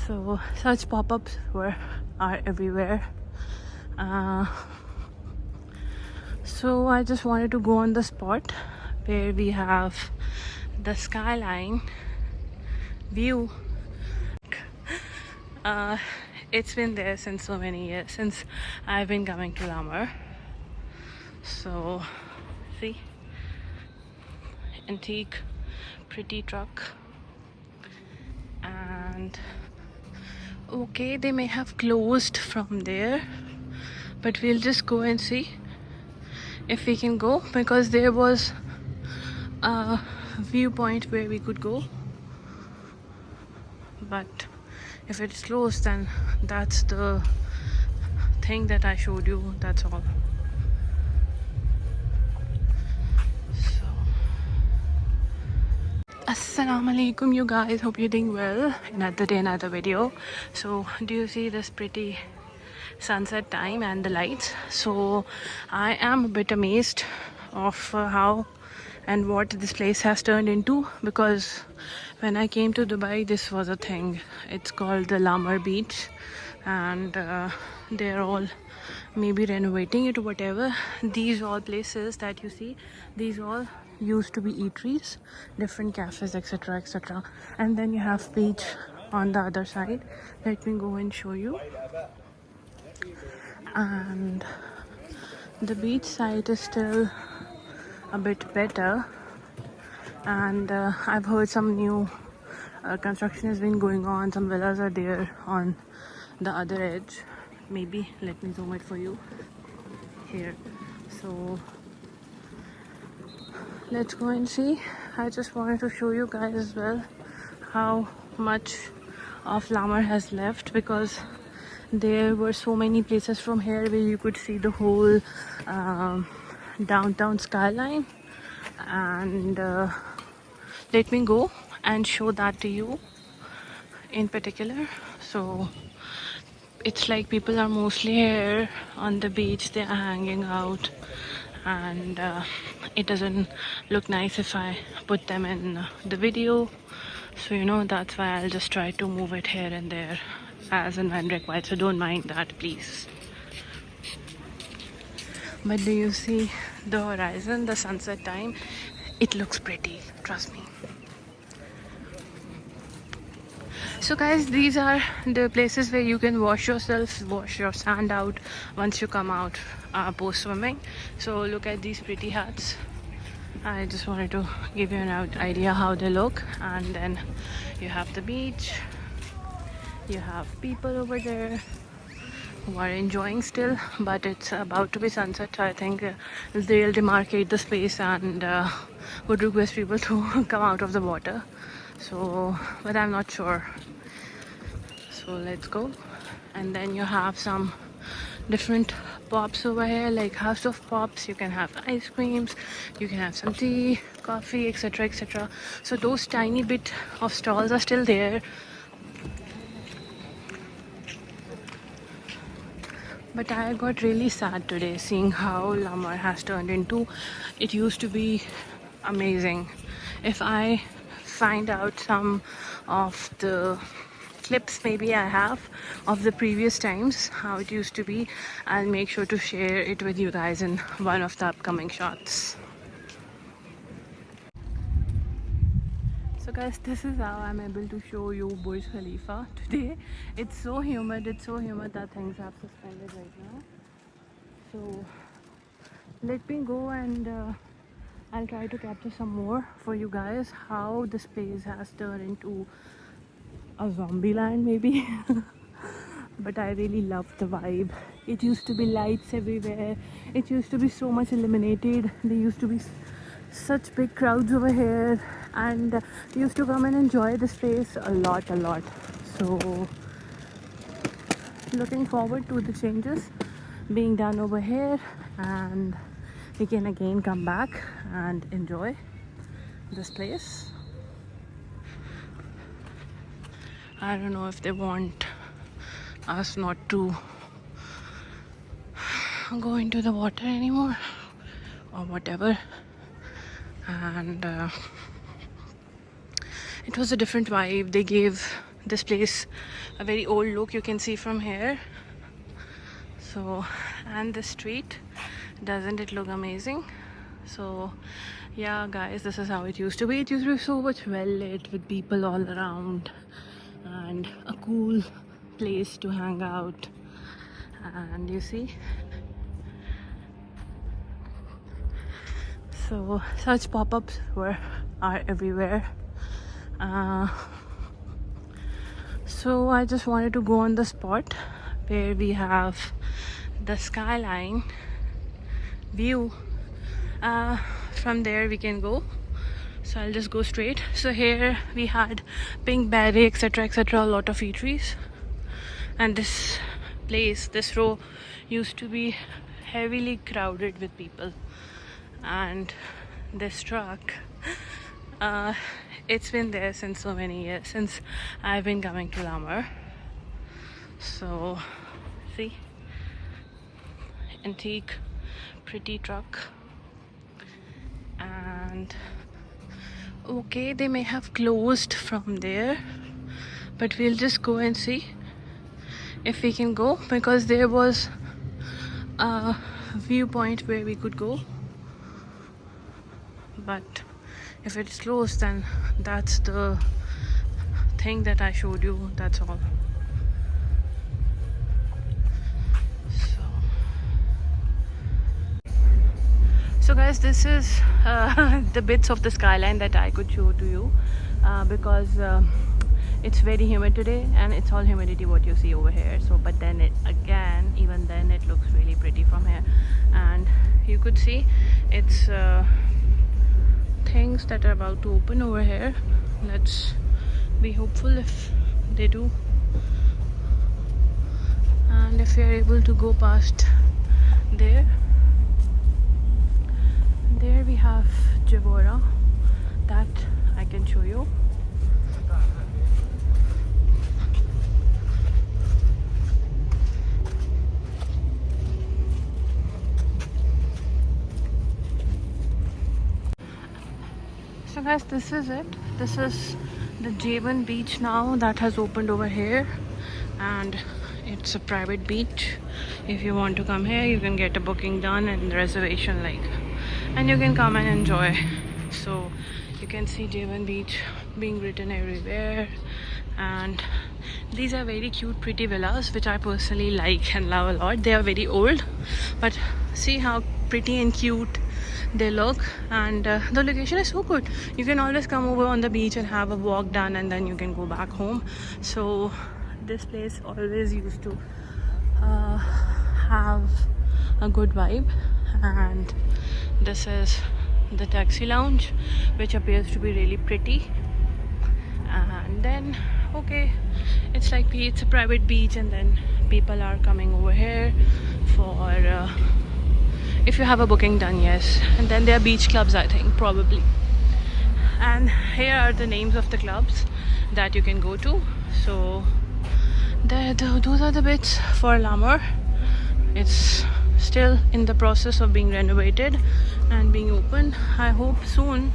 So such pop-ups are everywhere. So I just wanted to go on the spot where we have the skyline view. It's been there since so many years, since I've been coming to Lamar. So see, antique pretty truck. And okay, they may have closed from there, but we'll just go and see if we can go, because there was a viewpoint where we could go, but if it's closed, then that's the thing that I showed you, that's all. So assalamu alaikum, you guys, hope you're doing well. Another day, another video. So do you see this pretty sunset time and the lights? So I am a bit amazed of how and what this place has turned into, because when I came to Dubai, this was a thing. It's called the Mer Beach, and they're all maybe renovating it or whatever. These all places that you see, these all used to be eateries, different cafes, etc, etc. And then you have beach on the other side. Let me go and show you. And the beach side is still a bit better, and I've heard some new construction has been going on. Some villas are there on the other edge. Maybe let me zoom it for you here. So let's go and see. I just wanted to show you guys as well how much of Lamar has left, because there were so many places from here where you could see the whole downtown skyline. And let me go and show that to you in particular. So it's like people are mostly here on the beach, they are hanging out, and it doesn't look nice if I put them in the video. So you know, that's why I'll just try to move it here and there as and when required, so don't mind that, please. But do you see the horizon, the sunset time? It looks pretty, trust me. So guys, these are the places where you can wash yourself, wash your sand out once you come out post swimming. So look at these pretty huts. I just wanted to give you an idea how they look. And then you have the beach, you have people over there who are enjoying still, but it's about to be sunset, so I think they'll demarcate the space and would request people to come out of the water. So, but I'm not sure. So let's go. And then you have some different pops over here, like house of pops. You can have ice creams, you can have some tea, coffee, etc, etc. So those tiny bit of stalls are still there. But I got really sad today seeing how Lamar has turned into. It used to be amazing. If I find out some of the clips maybe I have of the previous times, how it used to be, I'll make sure to share it with you guys in one of the upcoming shots. So guys, this is how I'm able to show you BurjKhalifa today. It's so humid that things have suspended right now. So let me go and I'll try to capture some more for you guys, how this place has turned into a zombie land maybe. But I really love the vibe. It used to be lights everywhere. It used to be so much illuminated. There used to be such big crowds over here, and used to come and enjoy the space a lot. So looking forward to the changes being done over here, and we can again come back and enjoy this place. I don't know if they want us not to go into the water anymore or whatever. And it was a different vibe. They gave this place a very old look, you can see from here. So, and the street, doesn't it look amazing? So yeah guys, this is how it used to be. It used to be so much well lit with people all around and a cool place to hang out. And you see, so such pop-ups are everywhere. So I just wanted to go on the spot where we have the skyline view. From there we can go, so I'll just go straight. So here we had Pink Berry, etc, etc, a lot of eateries. And this place, this row, used to be heavily crowded with people. And this truck, it's been there since so many years, since I've been coming to Lamar. So see, antique pretty truck. And okay, they may have closed from there, but we'll just go and see if we can go, because there was a viewpoint where we could go, but if it's closed, then that's the thing that I showed you, that's all. So guys, this is the bits of the skyline that I could show to you, because it's very humid today, and it's all humidity what you see over here. So but then even then it looks really pretty from here. And you could see it's things that are about to open over here. Let's be hopeful if they do, and if we are able to go past there. There we have Javora, that I can show you. So guys, this is it. This is the J1 beach now that has opened over here, and it's a private beach. If you want to come here, you can get a booking done and reservation and you can come and enjoy. So you can see J1 beach being written everywhere, and these are very cute pretty villas which I personally like and love a lot. They are very old, but see how pretty and cute they look, and the location is so good. You can always come over on the beach and have a walk done, and then you can go back home. So this place always used to have a good vibe. And this is the taxi lounge, which appears to be really pretty. And then okay, it's like it's a private beach, and then people are coming over here for if you have a booking done, yes. And then there are beach clubs, I think, probably. And here are the names of the clubs that you can go to. So those are the bits for Lamar. It's still in the process of being renovated and being open. I hope soon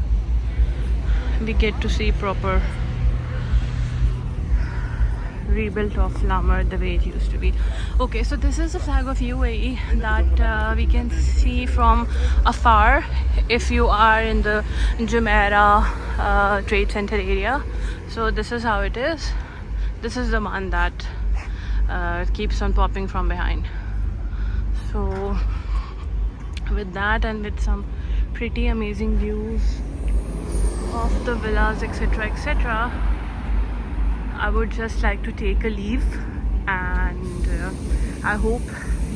we get to see proper rebuilt of Lamar the way it used to be. Okay, so this is the flag of UAE that we can see from afar if you are in the Jumeirah Trade Center area. So this is how it is. This is the one that keeps on popping from behind. So with that, and with some pretty amazing views of the villas, etc, etc, I would just like to take a leave. And I hope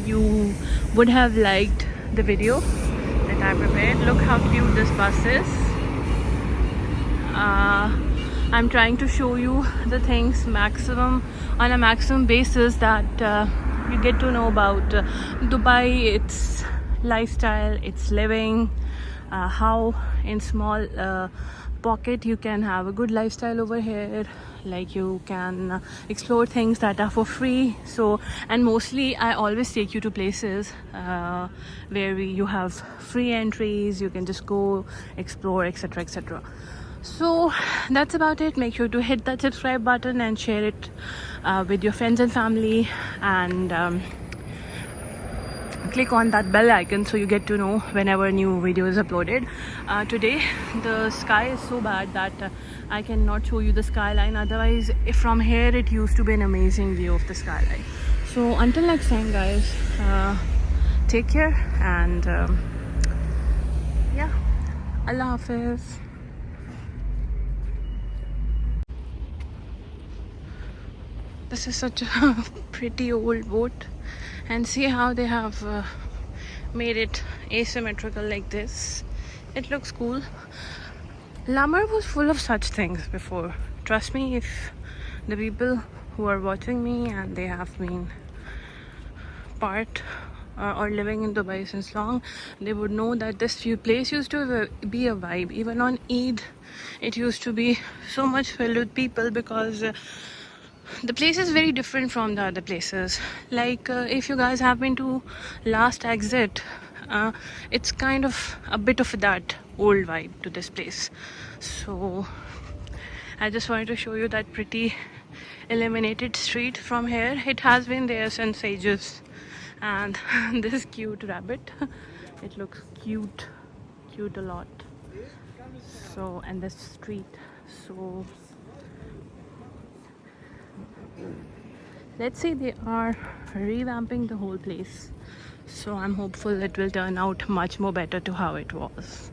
you would have liked the video that I prepared. Look how cute this bus is. I'm trying to show you the things on a maximum basis that you get to know about Dubai, its lifestyle, its living, how in small pocket you can have a good lifestyle over here. Like you can explore things that are for free. So, and mostly I always take you to places where you have free entries. You can just go explore, etc, etc. So that's about it. Make sure to hit that subscribe button and share it with your friends and family, and click on that bell icon so you get to know whenever new video is uploaded. Today the sky is so bad that I cannot show you the skyline. Otherwise, if from here it used to be an amazing view of the skyline. So until next time guys, take care, and yeah, Allah Hafiz. This is such a pretty old boat, and see how they have made it asymmetrical like this. It looks cool. Lamar was full of such things before. Trust me, if the people who are watching me and they have been part or living in Dubai since long, they would know that this place used to be a vibe. Even on Eid, it used to be so much filled with people, because the place is very different from the other places. Like if you guys have been to last exit, it's kind of a bit of that old vibe to this place. So I just wanted to show you that pretty illuminated street from here. It has been there since ages. And this cute rabbit, it looks cute a lot. So, and this street, so let's say they are revamping the whole place, so I'm hopeful it will turn out much more better to how it was.